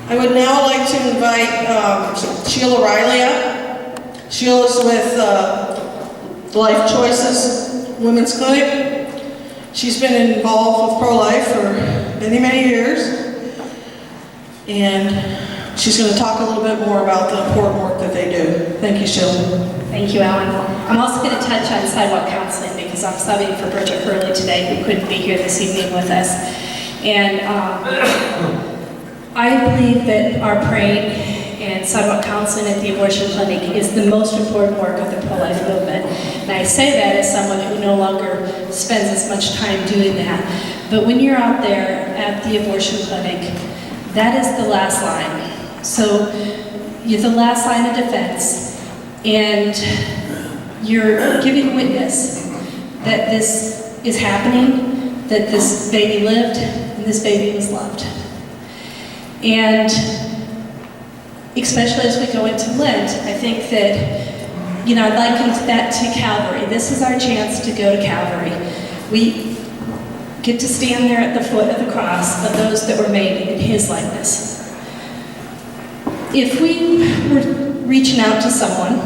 I would now like to invite Sheila Riley up. Sheila's with Life Choices Women's Clinic. She's been involved with pro-life for many, many years. And she's going to talk a little bit more about the important work that they do. Thank you, Sheila. Thank you, Alan. I'm also going to touch on sidewalk counseling because I'm subbing for Bridget Hurley today, who couldn't be here this evening with us. And I believe that our praying and sidewalk counseling at the abortion clinic is the most important work of the pro-life movement. And I say that as someone who no longer spends as much time doing that. But when you're out there at the abortion clinic, that is the last line. So you're the last line of defense, and you're giving witness that this is happening, that this baby lived, and this baby was loved. And especially as we go into Lent, I think that, you know, I'd liken that to Calvary. This is our chance to go to Calvary. We get to stand there at the foot of the cross of those that were made in His likeness. If we were reaching out to someone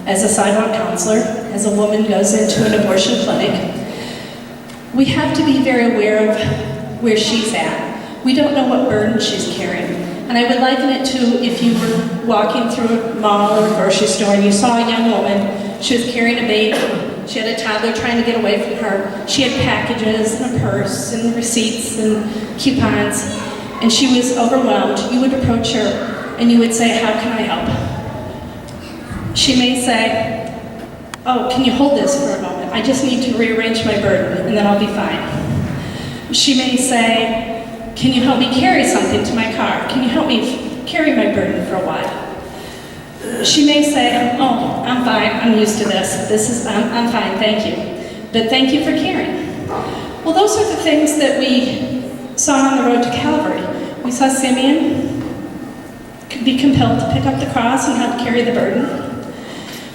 as a sidewalk counselor, as a woman goes into an abortion clinic, we have to be very aware of where she's at. We don't know what burden she's carrying. And I would liken it to if you were walking through a mall or a grocery store and you saw a young woman, she was carrying a baby, she had a toddler trying to get away from her, she had packages and a purse and receipts and coupons, and she was overwhelmed. You would approach her and you would say, "How can I help?" She may say, "Oh, can you hold this for a moment? I just need to rearrange my burden and then I'll be fine." She may say, "Can you help me carry something to my car? Can you help me carry my burden for a while?" She may say, "Oh, I'm fine, I'm used to this. I'm fine, thank you. But thank you for caring." Well, those are the things that we saw on the road to Calvary. We saw Simeon be compelled to pick up the cross and help carry the burden.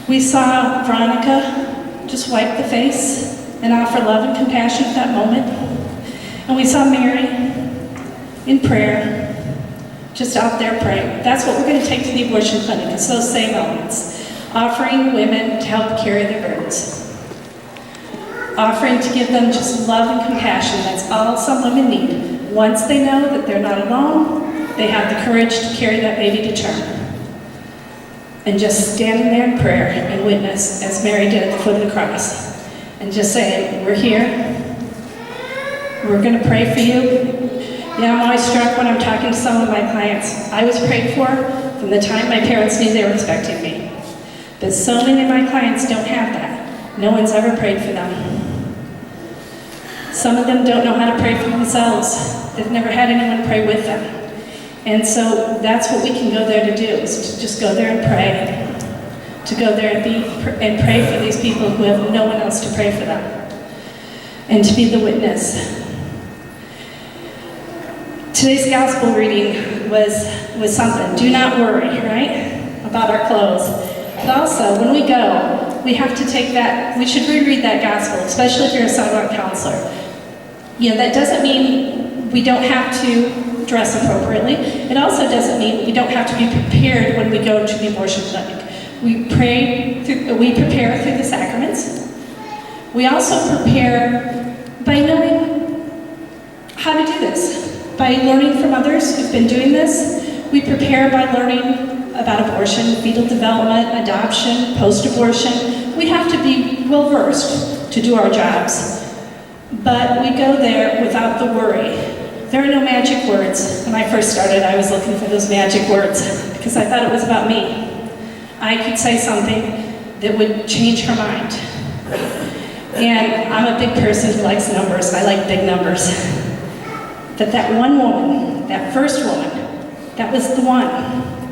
We saw Veronica just wipe the face and offer love and compassion at that moment. And we saw Mary in prayer, just out there praying. That's what we're going to take to the abortion clinic. It's those same elements. Offering women to help carry their burdens. Offering to give them just love and compassion. That's all some women need. Once they know that they're not alone, they have the courage to carry that baby to term. And just standing there in prayer and witness, as Mary did at the foot of the cross. And just saying, "We're here. We're going to pray for you." Yeah, I'm always struck when I'm talking to some of my clients. I was prayed for from the time my parents knew they were expecting me. But so many of my clients don't have that. No one's ever prayed for them. Some of them don't know how to pray for themselves. They've never had anyone pray with them. And so that's what we can go there to do, is to just go there and pray. To go there and pray for these people who have no one else to pray for them. And to be the witness. Today's gospel reading was something. Do not worry, right? About our clothes. But also, when we go, we have to take that, we should reread that gospel, especially if you're a sidewalk counselor. You know, that doesn't mean we don't have to dress appropriately. It also doesn't mean we don't have to be prepared when we go to the abortion clinic. We prepare through the sacraments. We also prepare by knowing how to do this. By learning from others who've been doing this. We prepare by learning about abortion, fetal development, adoption, post-abortion. We have to be well-versed to do our jobs. But we go there without the worry. There are no magic words. When I first started, I was looking for those magic words because I thought it was about me. I could say something that would change her mind. And I'm a big person who likes numbers. I like big numbers. But that one woman, that first woman, that was the one.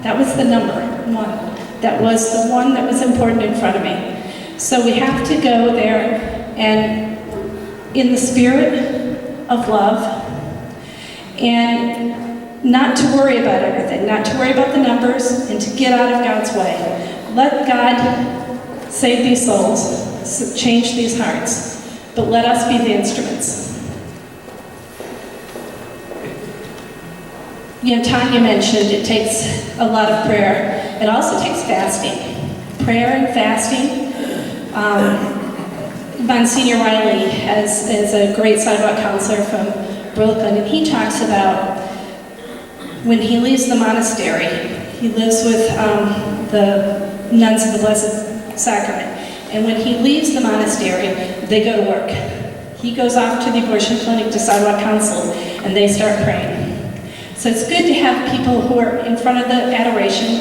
That was the number one. That was the one that was important in front of me. So we have to go there and in the spirit of love and not to worry about everything, not to worry about the numbers, and to get out of God's way. Let God save these souls, change these hearts, but let us be the instruments. Tanya mentioned it takes a lot of prayer. It also takes fasting. Prayer and fasting. Monsignor Riley is a great sidewalk counselor from Brooklyn, and he talks about when he leaves the monastery, he lives with the nuns of the Blessed Sacrament, and when he leaves the monastery, they go to work. He goes off to the abortion clinic to sidewalk counsel, and they start praying. So it's good to have people who are in front of the adoration,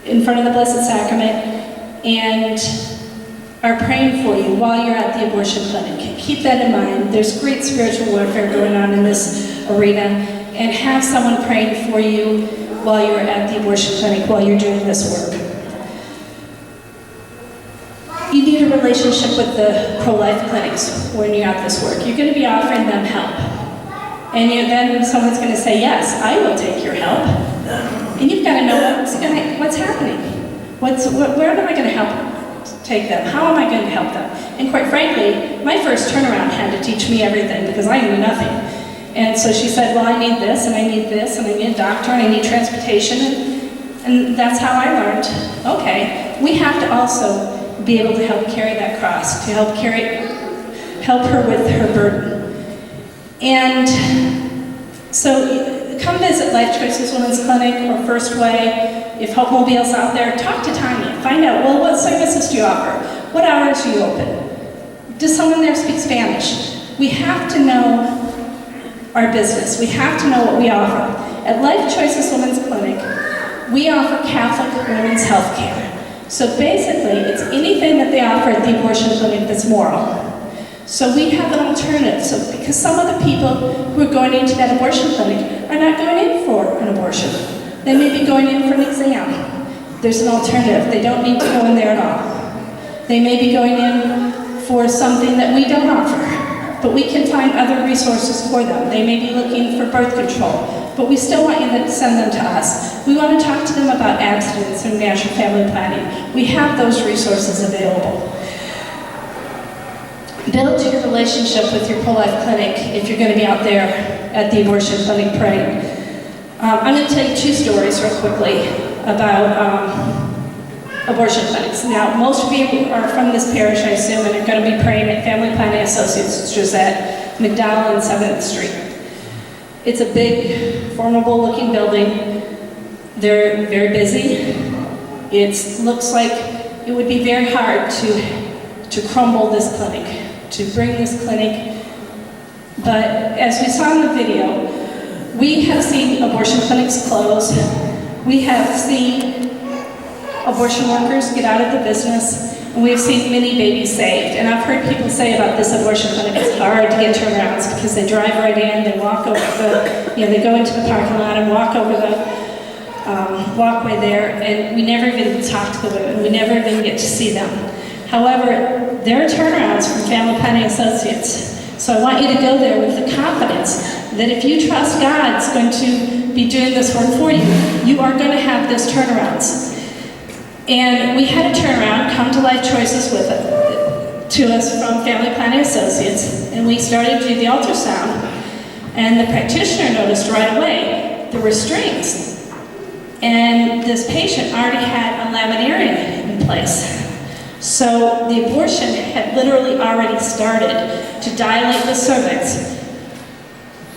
in front of the Blessed Sacrament, and are praying for you while you're at the abortion clinic. Keep that in mind. There's great spiritual warfare going on in this arena, and have someone praying for you while you're at the abortion clinic, while you're doing this work. You need a relationship with the pro-life clinics when you're at this work. You're going to be offering them help. And then someone's going to say, yes, I will take your help. And you've got to know what's happening. Where am I going to help take them? How am I going to help them? And quite frankly, my first turnaround had to teach me everything because I knew nothing. And so she said, well, I need this, and I need this, and I need a doctor, and I need transportation. And that's how I learned, okay, we have to also be able to help carry that cross, to help her with her burden. And so come visit Life Choices Women's Clinic or First Way. If Hope Mobile's out there, talk to Tanya. Find out, well, what services do you offer? What hours do you open? Does someone there speak Spanish? We have to know our business. We have to know what we offer. At Life Choices Women's Clinic, we offer Catholic women's health care. So basically, it's anything that they offer at the abortion clinic that's moral. So we have an alternative. So because some of the people who are going into that abortion clinic are not going in for an abortion. They may be going in for an exam. There's an alternative. They don't need to go in there at all. They may be going in for something that we don't offer, but we can find other resources for them. They may be looking for birth control, but we still want you to send them to us. We want to talk to them about abstinence and natural family planning. We have those resources available. Build your relationship with your pro-life clinic if you're going to be out there at the abortion clinic praying. I'm going to tell you two stories real quickly about abortion clinics. Now, most of you are from this parish, I assume, and are going to be praying at Family Planning Associates, which is at McDowell and 7th Street. It's a big, formidable-looking building. They're very busy. It looks like it would be very hard to crumble this clinic, to bring this clinic. But as we saw in the video, we have seen abortion clinics close. We have seen abortion workers get out of the business, and we've seen many babies saved. And I've heard people say about this abortion clinic, it's hard to get turnarounds because they drive right in, they walk over they go into the parking lot and walk over the walkway there, and we never even talk to the women. We never even get to see them. However, there are turnarounds from Family Planning Associates. So I want you to go there with the confidence that if you trust God's going to be doing this work for you, you are going to have those turnarounds. And we had a turnaround come to Life Choices to us from Family Planning Associates, and we started to do the ultrasound, and the practitioner noticed right away there were strings, and this patient already had a laminaria in place. So the abortion had literally already started to dilate the cervix.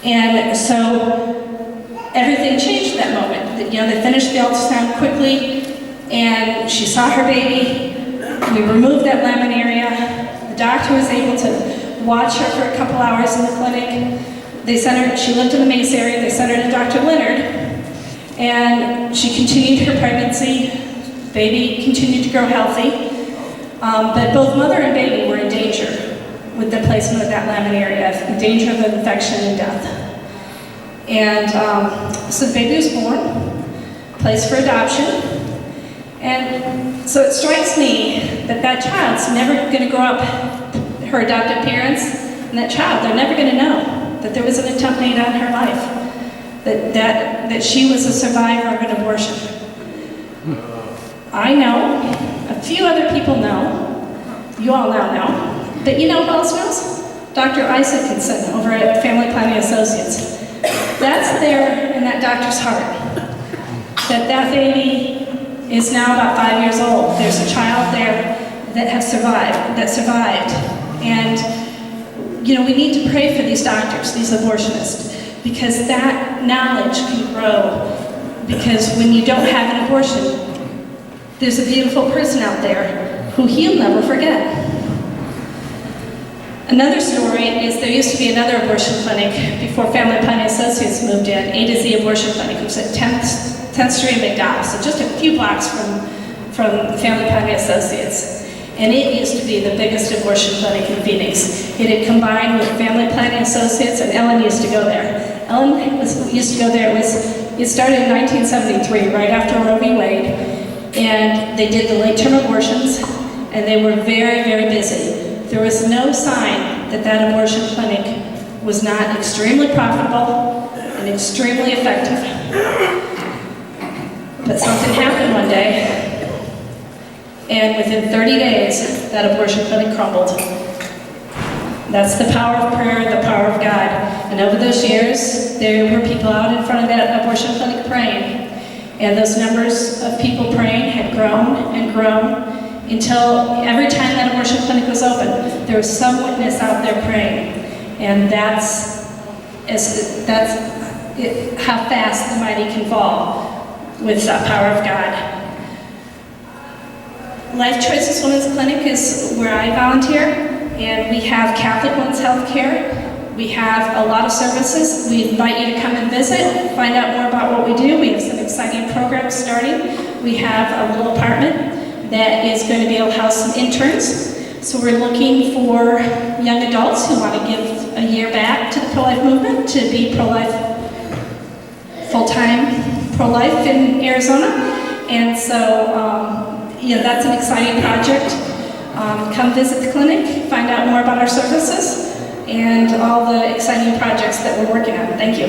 And so everything changed at that moment. They finished the ultrasound quickly, and she saw her baby. We removed that laminaria. The doctor was able to watch her for a couple hours in the clinic. She lived in the Mace area. They sent her to Dr. Leonard, and she continued her pregnancy. Baby continued to grow healthy. But both mother and baby were in danger with the placement of that laminaria, in danger of infection and death. And so the baby was born, placed for adoption. And so it strikes me that child's never going to grow up, her adopted parents, and that child, they're never going to know that there was an attempt made on her life, that she was a survivor of an abortion. I know. A few other people know. You all now know. But you know who else knows? Dr. Isaacson over at Family Planning Associates. That's there, and that doctor's heart. That baby is now about 5 years old. There's a child there that survived. And, you know, we need to pray for these doctors, these abortionists, because that knowledge can grow. Because when you don't have an abortion, there's a beautiful person out there who he'll never forget. Another story is there used to be another abortion clinic before Family Planning Associates moved in, A to Z Abortion Clinic. It was at 10th Street in McDowell, so just a few blocks from Family Planning Associates. And it used to be the biggest abortion clinic in Phoenix. It had combined with Family Planning Associates, and Ellen used to go there. Used to go there. It started in 1973, right after Roe v. Wade, and they did the late-term abortions, and they were very, very busy. There was no sign that that abortion clinic was not extremely profitable and extremely effective. But something happened one day, and within 30 days, that abortion clinic crumbled. That's the power of prayer, the power of God. And over those years, there were people out in front of that abortion clinic praying. And those numbers of people praying had grown and grown until every time that abortion clinic was open, there was some witness out there praying. And that's how fast the mighty can fall with the power of God. Life Choices Women's Clinic is where I volunteer, and we have Catholic Women's Health Care. We have a lot of services. We invite you to come and visit, find out more about what we do. We have some exciting programs starting. We have a little apartment that is going to be able to house some interns. So we're looking for young adults who want to give a year back to the pro-life movement, to be pro-life, full-time pro-life in Arizona. And so, that's an exciting project. Come visit the clinic, find out more about our services, and all the exciting projects that we're working on. Thank you.